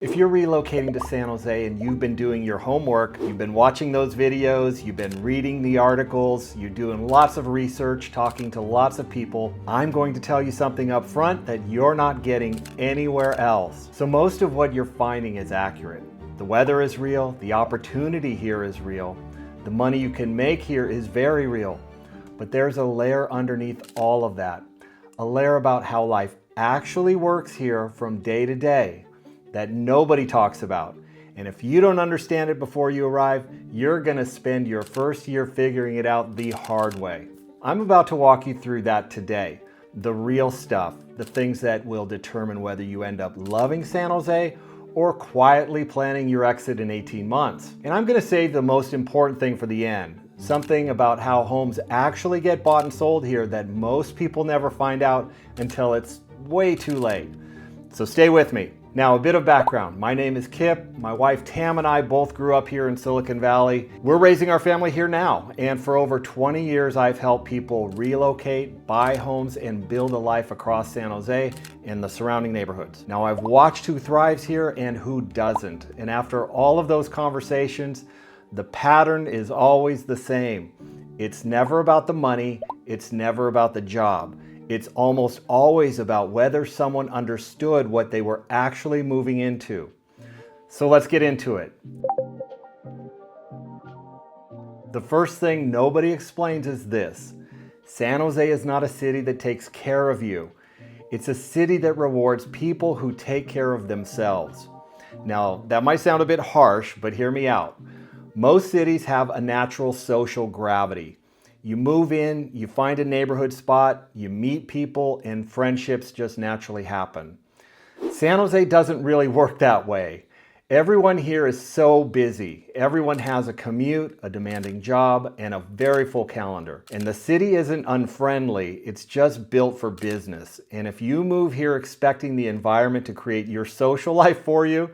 If you're relocating to San Jose and you've been doing your homework, you've been watching those videos, you've been reading the articles, you're doing lots of research, talking to lots of people, I'm going to tell you something up front that you're not getting anywhere else. So most of what you're finding is accurate. The weather is real, the opportunity here is real, the money you can make here is very real. But there's a layer underneath all of that, a layer about how life actually works here from day to day that nobody talks about. And if you don't understand it before you arrive, you're gonna spend your first year figuring it out the hard way. I'm about to walk you through that today. The real stuff, the things that will determine whether you end up loving San Jose or quietly planning your exit in 18 months. And I'm gonna save the most important thing for the end, something about how homes actually get bought and sold here that most people never find out until it's way too late. So stay with me. Now, a bit of background. My name is Kip. My wife Tam and I both grew up here in Silicon Valley. We're raising our family here now, and for over 20 years I've helped people relocate, buy homes, and build a life across San Jose and the surrounding neighborhoods. Now, I've watched who thrives here and who doesn't, and after all of those conversations, the pattern is always the same. It's never about the money, it's never about the job. It's almost always about whether someone understood what they were actually moving into. So let's get into it. The first thing nobody explains is this: San Jose is not a city that takes care of you. It's a city that rewards people who take care of themselves. Now, that might sound a bit harsh, but hear me out. Most cities have a natural social gravity. You move in, you find a neighborhood spot, you meet people, and friendships just naturally happen. San Jose doesn't really work that way. Everyone here is so busy. Everyone has a commute, a demanding job, and a very full calendar. And the city isn't unfriendly, it's just built for business. And if you move here expecting the environment to create your social life for you,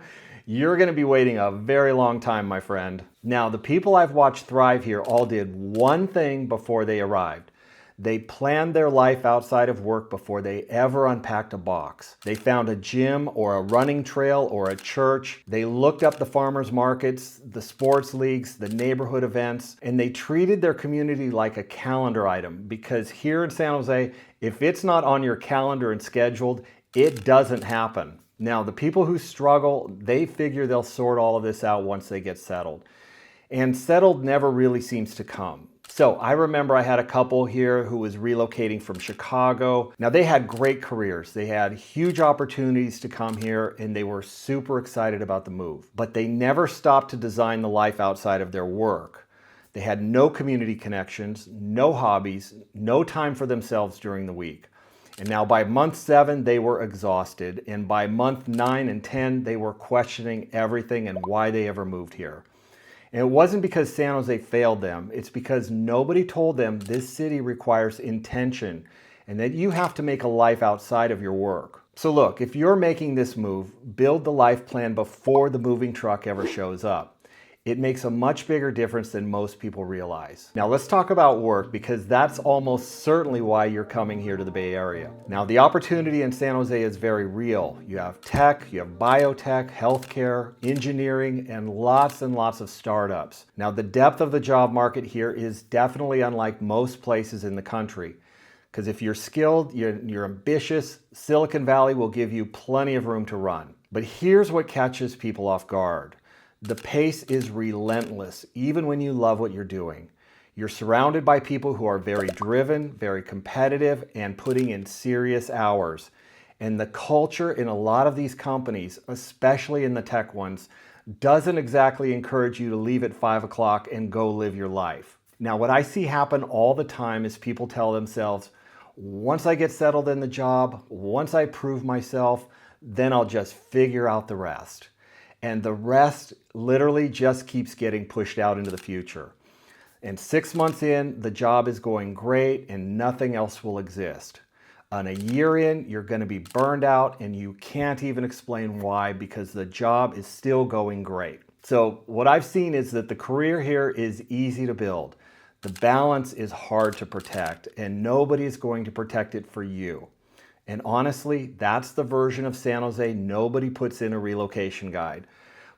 you're going to be waiting a very long time, my friend. Now, the people I've watched thrive here all did one thing before they arrived. They planned their life outside of work before they ever unpacked a box. They found a gym or a running trail or a church. They looked up the farmers markets, the sports leagues, the neighborhood events, and they treated their community like a calendar item, because here in San Jose, if it's not on your calendar and scheduled, it doesn't happen. Now, the people who struggle, they figure they'll sort all of this out once they get settled. And settled never really seems to come. So I remember I had a couple here who was relocating from Chicago. Now, they had great careers. They had huge opportunities to come here, and they were super excited about the move. But they never stopped to design the life outside of their work. They had no community connections, no hobbies, no time for themselves during the week. And now by month 7, they were exhausted. And by month 9 and 10, they were questioning everything and why they ever moved here. And it wasn't because San Jose failed them. It's because nobody told them this city requires intention and that you have to make a life outside of your work. So look, if you're making this move, build the life plan before the moving truck ever shows up. It makes a much bigger difference than most people realize. Now let's talk about work, because that's almost certainly why you're coming here to the Bay Area. Now, the opportunity in San Jose is very real. You have tech, you have biotech, healthcare, engineering, and lots of startups. Now, the depth of the job market here is definitely unlike most places in the country. Because if you're skilled, you're ambitious, Silicon Valley will give you plenty of room to run. But here's what catches people off guard. The pace is relentless, even when you love what you're doing. You're surrounded by people who are very driven, very competitive, and putting in serious hours. And the culture in a lot of these companies, especially in the tech ones, doesn't exactly encourage you to leave at 5 o'clock and go live your life. Now, what I see happen all the time is people tell themselves, once I get settled in the job, once I prove myself, then I'll just figure out the rest. And the rest literally just keeps getting pushed out into the future. And 6 months in, the job is going great and nothing else will exist. On a year in, you're going to be burned out and you can't even explain why, because the job is still going great. So what I've seen is that the career here is easy to build. The balance is hard to protect, and nobody's going to protect it for you. And honestly, that's the version of San Jose nobody puts in a relocation guide.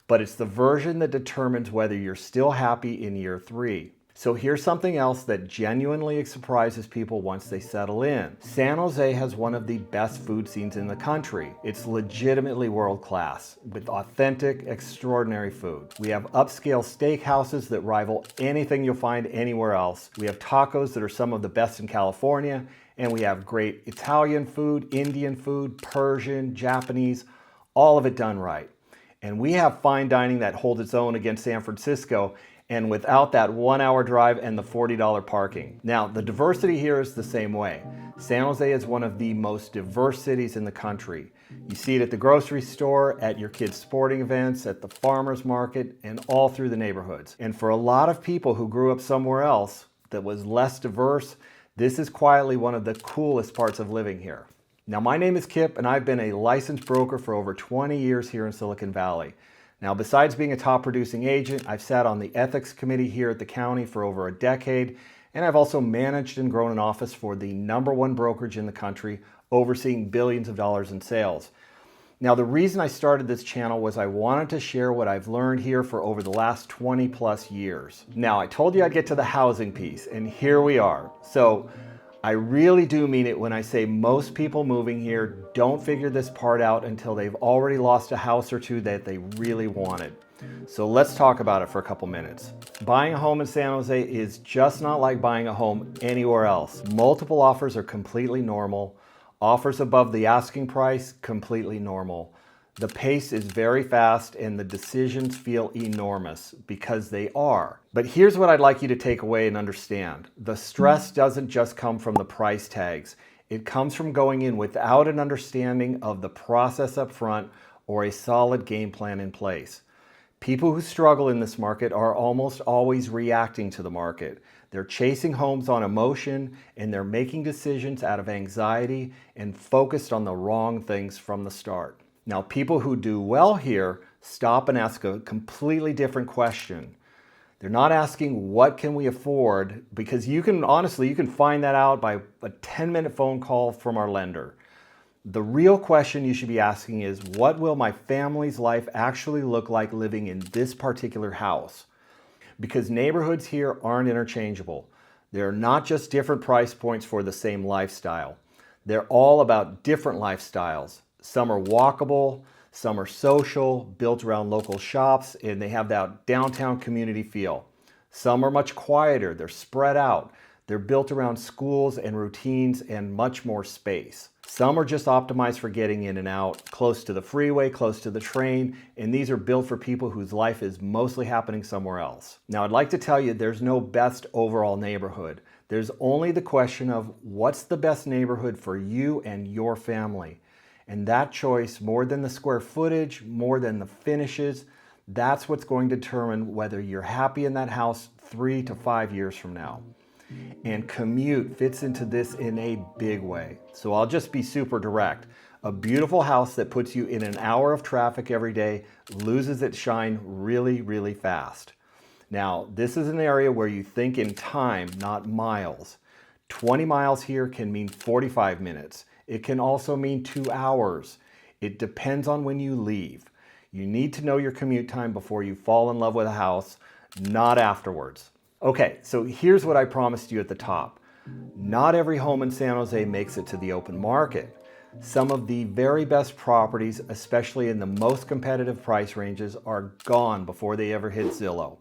But it's the version that determines whether you're still happy in year 3. So here's something else that genuinely surprises people once they settle in. San Jose has one of the best food scenes in the country. It's legitimately world class with authentic, extraordinary food. We have upscale steakhouses that rival anything you'll find anywhere else. We have tacos that are some of the best in California, and we have great Italian food, Indian food, Persian, Japanese, all of it done right. And we have fine dining that holds its own against San Francisco, and without that 1-hour drive and the $40 parking. Now, the diversity here is the same way. San Jose is one of the most diverse cities in the country. You see it at the grocery store, at your kids' sporting events, at the farmers market, and all through the neighborhoods. And for a lot of people who grew up somewhere else that was less diverse, this is quietly one of the coolest parts of living here. Now, my name is Kip, and I've been a licensed broker for over 20 years here in Silicon Valley. Now, besides being a top producing agent, I've sat on the ethics committee here at the county for over a decade, and I've also managed and grown an office for the #1 brokerage in the country, overseeing billions of dollars in sales. Now, the reason I started this channel was I wanted to share what I've learned here for over the last 20 plus years. Now, I told you I'd get to the housing piece, and here we are. So, I really do mean it when I say most people moving here don't figure this part out until they've already lost a house or two that they really wanted. So let's talk about it for a couple minutes. Buying a home in San Jose is just not like buying a home anywhere else. Multiple offers are completely normal. Offers above the asking price, completely normal. The pace is very fast and the decisions feel enormous because they are. But here's what I'd like you to take away and understand. The stress doesn't just come from the price tags. It comes from going in without an understanding of the process up front or a solid game plan in place. People who struggle in this market are almost always reacting to the market. They're chasing homes on emotion and they're making decisions out of anxiety and focused on the wrong things from the start. Now, people who do well here stop and ask a completely different question. They're not asking, what can we afford? Because you can find that out by a 10-minute phone call from our lender. The real question you should be asking is, what will my family's life actually look like living in this particular house? Because neighborhoods here aren't interchangeable. They're not just different price points for the same lifestyle. They're all about different lifestyles. Some are walkable, some are social, built around local shops, and they have that downtown community feel. Some are much quieter, they're spread out. They're built around schools and routines and much more space. Some are just optimized for getting in and out, close to the freeway, close to the train, and these are built for people whose life is mostly happening somewhere else. Now, I'd like to tell you there's no best overall neighborhood. There's only the question of what's the best neighborhood for you and your family. And that choice, more than the square footage, more than the finishes, that's what's going to determine whether you're happy in that house 3 to 5 years from now. And commute fits into this in a big way. So I'll just be super direct. A beautiful house that puts you in an hour of traffic every day loses its shine really, really fast. Now, this is an area where you think in time, not miles. 20 miles here can mean 45 minutes. It can also mean 2 hours. It depends on when you leave. You need to know your commute time before you fall in love with a house, not afterwards. Okay, so here's what I promised you at the top. Not every home in San Jose makes it to the open market. Some of the very best properties, especially in the most competitive price ranges, are gone before they ever hit Zillow.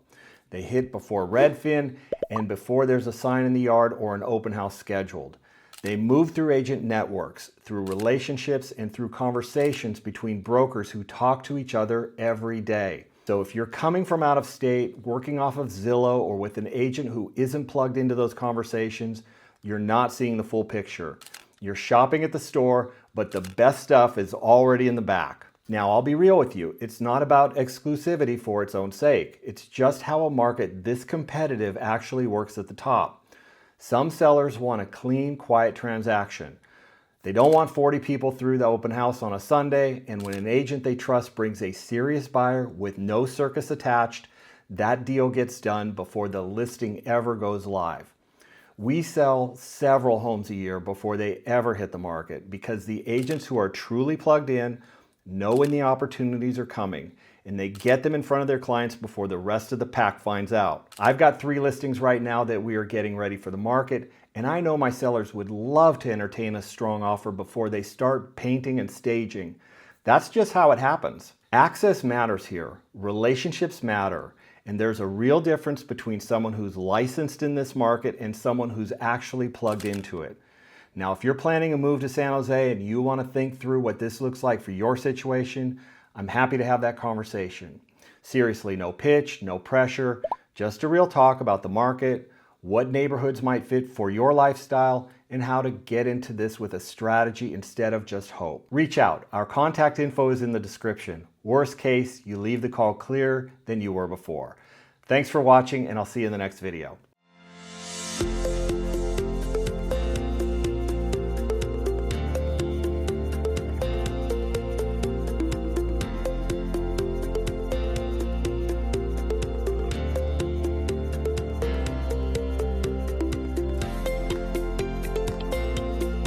They hit before Redfin and before there's a sign in the yard or an open house scheduled. They move through agent networks, through relationships, and through conversations between brokers who talk to each other every day. So if you're coming from out of state, working off of Zillow, or with an agent who isn't plugged into those conversations, you're not seeing the full picture. You're shopping at the store, but the best stuff is already in the back. Now, I'll be real with you. It's not about exclusivity for its own sake. It's just how a market this competitive actually works at the top. Some sellers want a clean, quiet transaction. They don't want 40 people through the open house on a Sunday, and when an agent they trust brings a serious buyer with no circus attached, that deal gets done before the listing ever goes live. We sell several homes a year before they ever hit the market because the agents who are truly plugged in know when the opportunities are coming, and they get them in front of their clients before the rest of the pack finds out. I've got 3 listings right now that we are getting ready for the market, and I know my sellers would love to entertain a strong offer before they start painting and staging. That's just how it happens. Access matters here. Relationships matter. And there's a real difference between someone who's licensed in this market and someone who's actually plugged into it. Now, if you're planning a move to San Jose and you want to think through what this looks like for your situation, I'm happy to have that conversation. Seriously, no pitch, no pressure, just a real talk about the market, what neighborhoods might fit for your lifestyle, and how to get into this with a strategy instead of just hope. Reach out. Our contact info is in the description. Worst case, you leave the call clearer than you were before. Thanks for watching, and I'll see you in the next video.